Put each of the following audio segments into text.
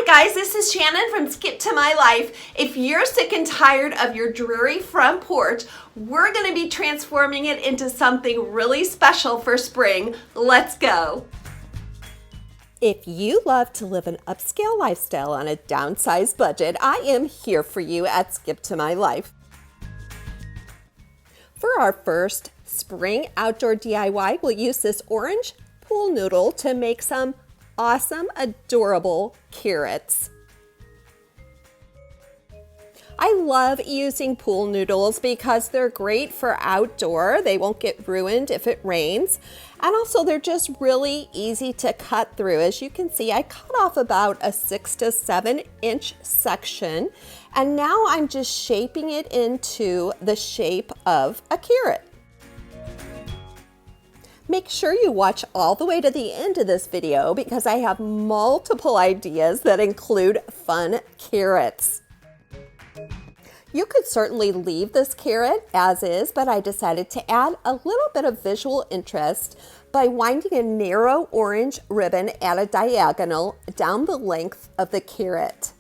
Hi guys, this is Shannon from Skip to My Life. If you're sick and tired of your dreary front porch, we're going to be transforming it into something really special for spring. Let's go. If you love to live an upscale lifestyle on a downsized budget, I am here for you at Skip to My Life. For our first spring outdoor DIY, we'll use this orange pool noodle to make some awesome, adorable carrots. I love using pool noodles because they're great for outdoor. They won't get ruined if it rains. And also they're just really easy to cut through. As you can see, I cut off about a 6 to 7 inch section. And now I'm just shaping it into the shape of a carrot. Make sure you watch all the way to the end of this video because I have multiple ideas that include fun carrots. You could certainly leave this carrot as is, but I decided to add a little bit of visual interest by winding a narrow orange ribbon at a diagonal down the length of the carrot.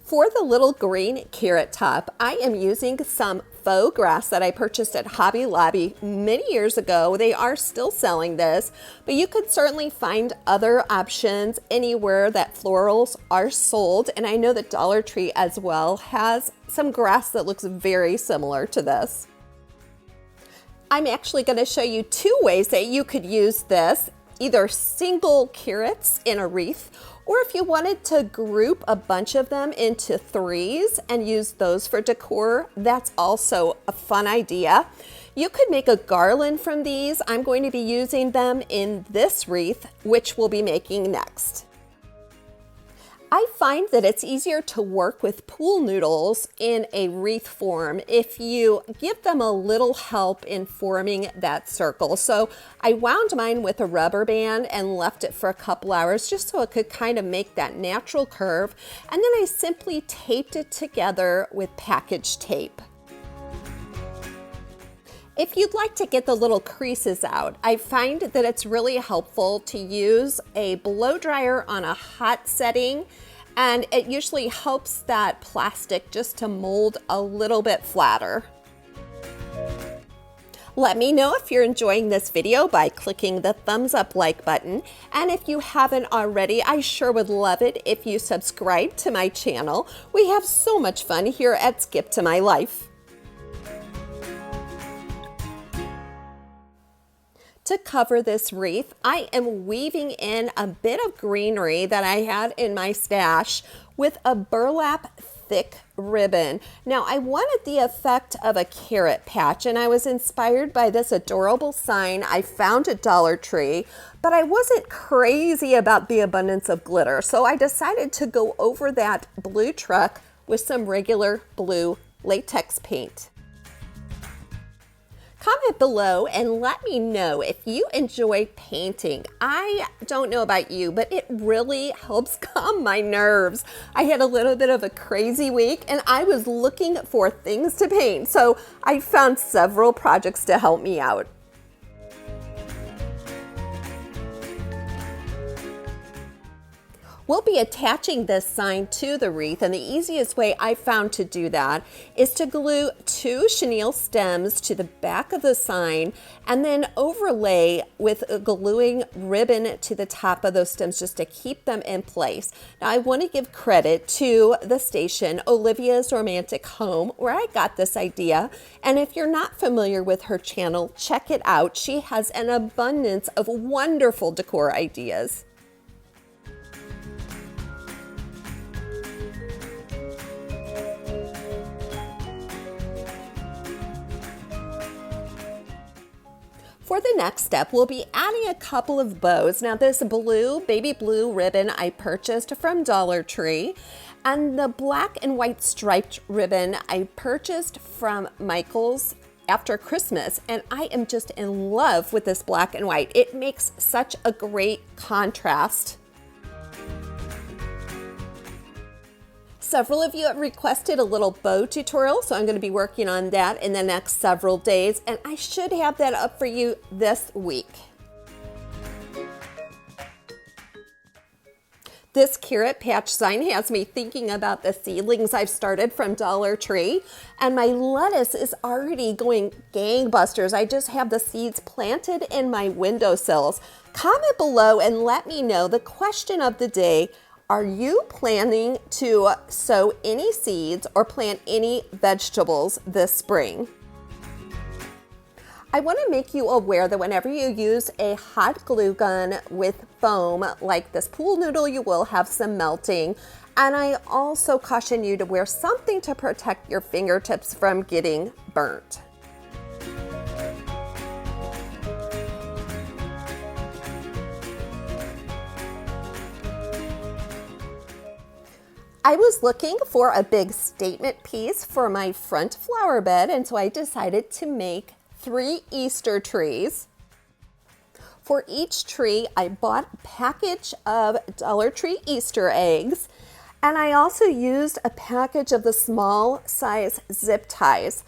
For the little green carrot top, I am using some faux grass that I purchased at Hobby Lobby many years ago. They are still selling this, but you could certainly find other options anywhere that florals are sold. And I know that Dollar Tree as well has some grass that looks very similar to this. I'm actually going to show you two ways that you could use this, either single carrots in a wreath, or if you wanted to group a bunch of them into threes and use those for decor, that's also a fun idea. You could make a garland from these. I'm going to be using them in this wreath, which we'll be making next. I find that it's easier to work with pool noodles in a wreath form if you give them a little help in forming that circle. So I wound mine with a rubber band and left it for a couple hours just so it could kind of make that natural curve. And then I simply taped it together with package tape. If you'd like to get the little creases out, I find that it's really helpful to use a blow dryer on a hot setting, and it usually helps that plastic just to mold a little bit flatter. Let me know if you're enjoying this video by clicking the thumbs up like button, and if you haven't already, I sure would love it if you subscribe to my channel. We have so much fun here at Skip to My Life. To cover this wreath, I am weaving in a bit of greenery that I had in my stash with a burlap thick ribbon. Now I wanted the effect of a carrot patch, and I was inspired by this adorable sign I found at Dollar Tree, but I wasn't crazy about the abundance of glitter, so I decided to go over that blue truck with some regular blue latex paint. Comment below and let me know if you enjoy painting. I don't know about you, but it really helps calm my nerves. I had a little bit of a crazy week and I was looking for things to paint, so I found several projects to help me out. We'll be attaching this sign to the wreath, and the easiest way I found to do that is to glue 2 chenille stems to the back of the sign and then overlay with a gluing ribbon to the top of those stems just to keep them in place. Now I want to give credit to the station Olivia's Romantic Home where I got this idea, and if you're not familiar with her channel, check it out. She has an abundance of wonderful decor ideas. For the next step, we'll be adding a couple of bows. Now this blue, baby blue ribbon I purchased from Dollar Tree, and the black and white striped ribbon I purchased from Michael's after Christmas, and I am just in love with this black and white. It makes such a great contrast. Several of you have requested a little bow tutorial, so I'm going to be working on that in the next several days, and I should have that up for you this week. This carrot patch sign has me thinking about the seedlings I've started from Dollar Tree, and my lettuce is already going gangbusters. I just have the seeds planted in my windowsills. Comment below and let me know the question of the day. Are you planning to sow any seeds or plant any vegetables this spring? I want to make you aware that whenever you use a hot glue gun with foam like this pool noodle, you will have some melting. And I also caution you to wear something to protect your fingertips from getting burnt. I was looking for a big statement piece for my front flower bed, and so I decided to make 3 Easter trees. For each tree, I bought a package of Dollar Tree Easter eggs, and I also used a package of the small size zip ties.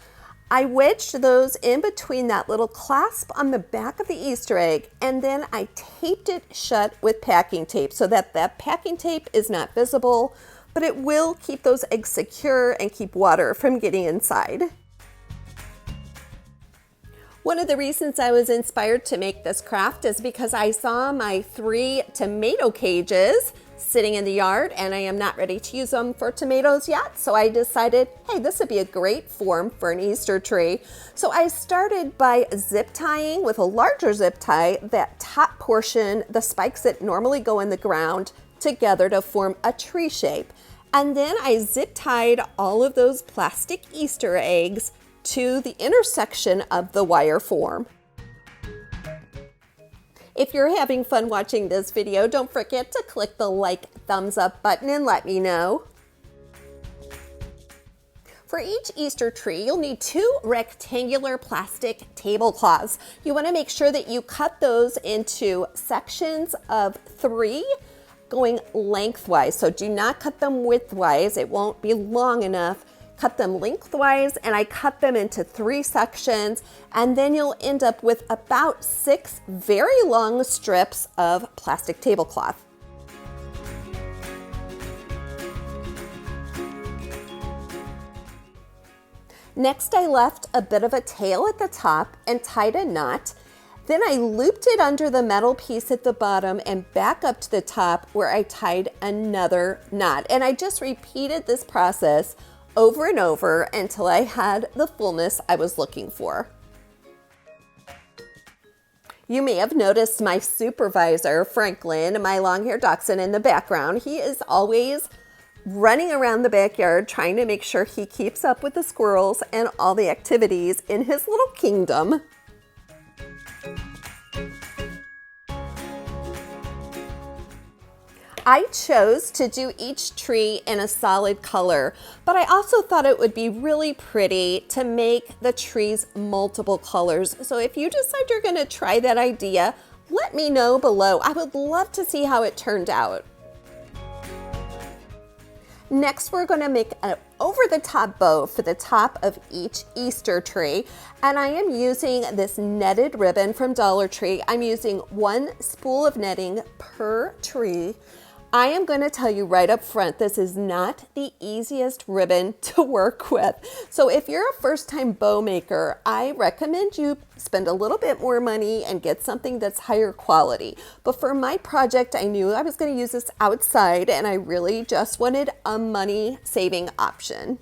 I wedged those in between that little clasp on the back of the Easter egg, and then I taped it shut with packing tape so that that packing tape is not visible, but it will keep those eggs secure and keep water from getting inside. One of the reasons I was inspired to make this craft is because I saw my 3 tomato cages sitting in the yard, and I am not ready to use them for tomatoes yet. So I decided, hey, this would be a great form for an Easter tree. So I started by zip tying with a larger zip tie that top portion, the spikes that normally go in the ground, together to form a tree shape. And then I zip tied all of those plastic Easter eggs to the intersection of the wire form. If you're having fun watching this video, don't forget to click the like, thumbs up button and let me know. For each Easter tree, you'll need 2 rectangular plastic tablecloths. You want to make sure that you cut those into sections of 3 going lengthwise. So do not cut them widthwise. It won't be long enough. Cut them lengthwise, and I cut them into 3 sections, and then you'll end up with about 6 very long strips of plastic tablecloth. Next, I left a bit of a tail at the top and tied a knot. Then I looped it under the metal piece at the bottom and back up to the top where I tied another knot. And I just repeated this process over and over until I had the fullness I was looking for. You may have noticed my supervisor, Freckleland, my long-haired dachshund, in the background. He is always running around the backyard trying to make sure he keeps up with the squirrels and all the activities in his little kingdom. I chose to do each tree in a solid color, but I also thought it would be really pretty to make the trees multiple colors. So if you decide you're going to try that idea, let me know below. I would love to see how it turned out. Next, we're going to make an over-the-top bow for the top of each Easter tree, and I am using this netted ribbon from Dollar Tree. I'm using 1 spool of netting per tree. I am going to tell you right up front, this is not the easiest ribbon to work with. So if you're a first-time bow maker, I recommend you spend a little bit more money and get something that's higher quality. But for my project, I knew I was going to use this outside, and I really just wanted a money-saving option.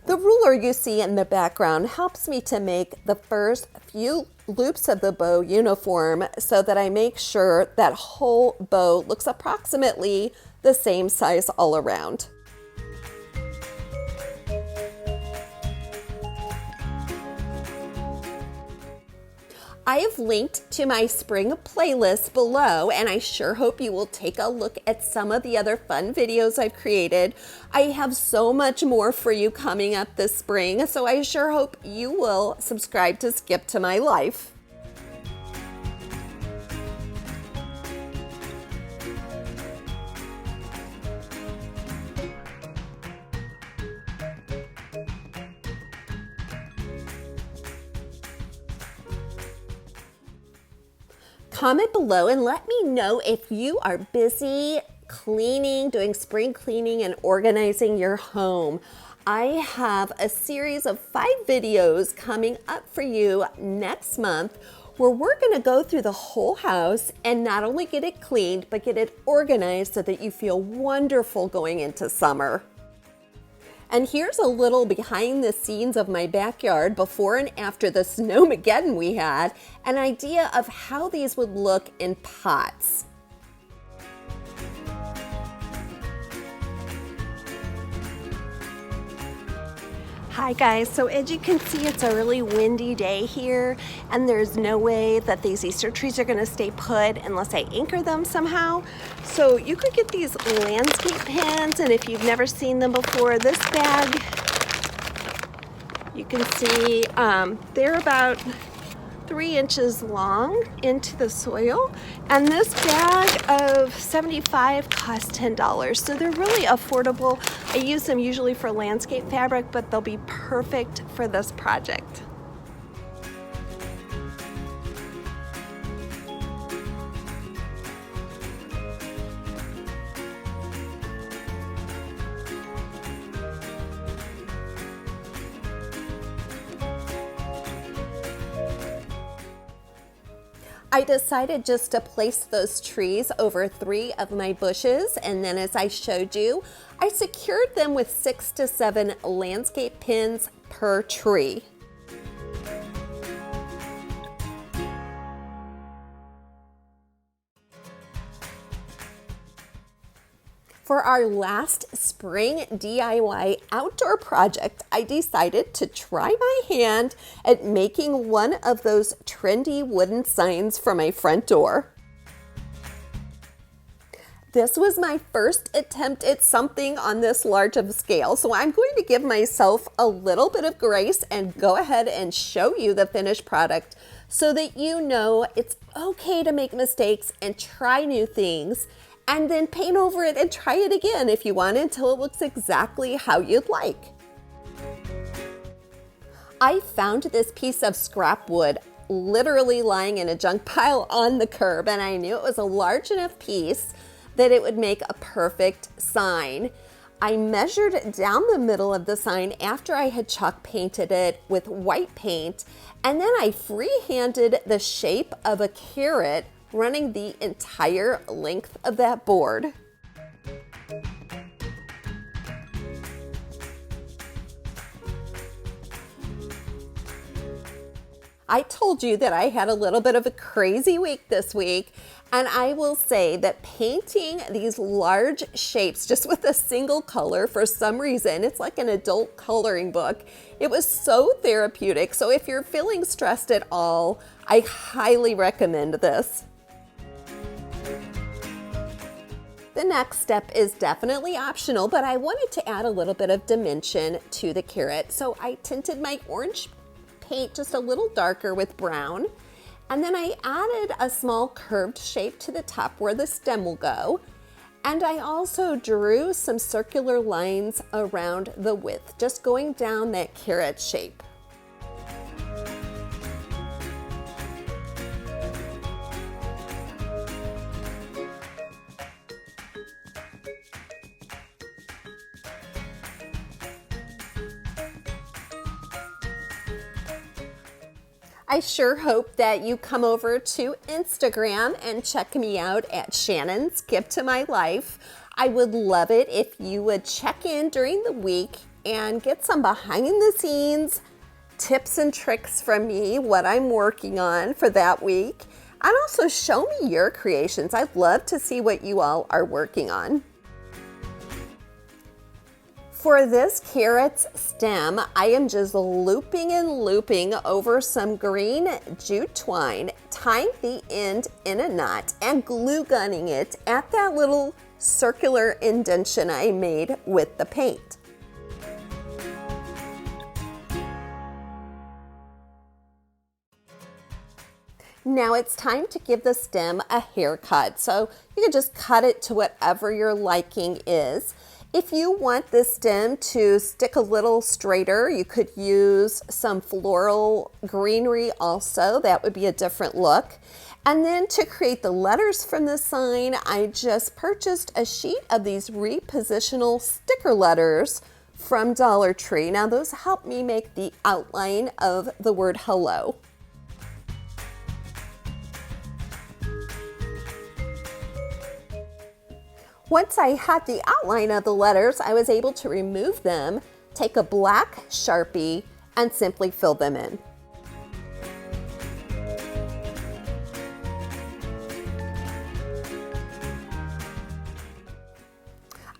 The ruler you see in the background helps me to make the first few loops of the bow uniform so that I make sure that whole bow looks approximately the same size all around. I have linked to my spring playlist below, and I sure hope you will take a look at some of the other fun videos I've created. I have so much more for you coming up this spring, so I sure hope you will subscribe to Skip to My Life. Comment below and let me know if you are busy cleaning, doing spring cleaning and organizing your home. I have a series of 5 videos coming up for you next month where we're going to go through the whole house and not only get it cleaned, but get it organized so that you feel wonderful going into summer. And here's a little behind the scenes of my backyard before and after the snowmageddon we had, an idea of how these would look in pots. Hi guys, so as you can see, it's a really windy day here, and there's no way that these Easter trees are going to stay put unless I anchor them somehow. So you could get these landscape pins, and if you've never seen them before, this bag, you can see they're about 3 inches long into the soil, and this bag of 75 costs $10, so they're really affordable. I use them usually for landscape fabric, but they'll be perfect for this project. I decided just to place those trees over 3 of my bushes, and then as I showed you, I secured them with 6 to 7 landscape pins per tree. For our last spring DIY outdoor project, I decided to try my hand at making one of those trendy wooden signs for my front door. This was my first attempt at something on this large of a scale, so I'm going to give myself a little bit of grace and go ahead and show you the finished product so that you know it's okay to make mistakes and try new things, and then paint over it and try it again if you want until it looks exactly how you'd like. I found this piece of scrap wood literally lying in a junk pile on the curb, and I knew it was a large enough piece that it would make a perfect sign. I measured down the middle of the sign after I had chalk painted it with white paint, and then I freehanded the shape of a carrot running the entire length of that board. I told you that I had a little bit of a crazy week this week, and I will say that painting these large shapes just with a single color, for some reason, it's like an adult coloring book. It was so therapeutic. So if you're feeling stressed at all, I highly recommend this. The next step is definitely optional, but I wanted to add a little bit of dimension to the carrot. So I tinted my orange paint just a little darker with brown. And then I added a small curved shape to the top where the stem will go. And I also drew some circular lines around the width, just going down that carrot shape. I sure hope that you come over to Instagram and check me out at Shannon Skip to My Life. I would love it if you would check in during the week and get some behind the scenes tips and tricks from me, what I'm working on for that week, and also show me your creations. I'd love to see what you all are working on. For this carrot's stem, I am just looping and looping over some green jute twine, tying the end in a knot and glue gunning it at that little circular indentation I made with the paint. Now it's time to give the stem a haircut. So you can just cut it to whatever your liking is. If you want this stem to stick a little straighter, you could use some floral greenery also. That would be a different look. And then to create the letters from the sign, I just purchased a sheet of these repositional sticker letters from Dollar Tree. Now those help me make the outline of the word hello. Once I had the outline of the letters, I was able to remove them, take a black Sharpie, and simply fill them in.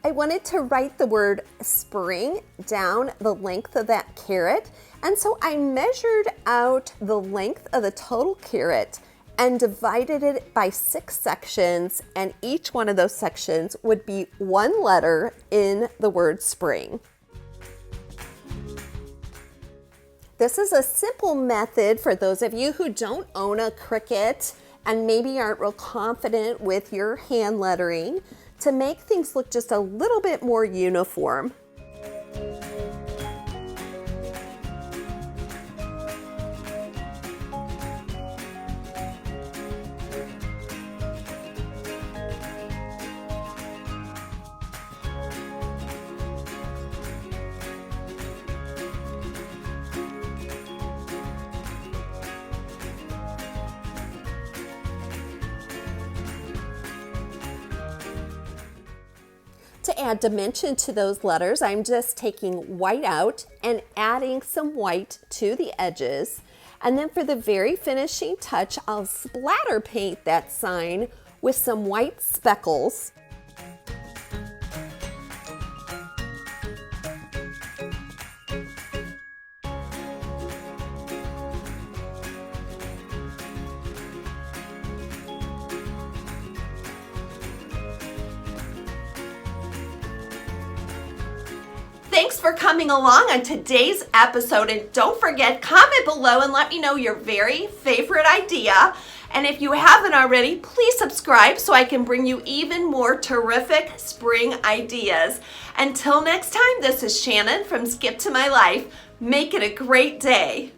I wanted to write the word spring down the length of that carrot, and so I measured out the length of the total carrot and divided it by 6 sections, and each one of those sections would be one letter in the word spring. This is a simple method for those of you who don't own a Cricut and maybe aren't real confident with your hand lettering to make things look just a little bit more uniform. To add dimension to those letters, I'm just taking white out and adding some white to the edges. And then for the very finishing touch, I'll splatter paint that sign with some white speckles. Thanks for coming along on today's episode, and don't forget, comment below and let me know your very favorite idea. And if you haven't already, please subscribe so I can bring you even more terrific spring ideas. Until next time, this is Shannon from Skip to My Life. Make it a great day.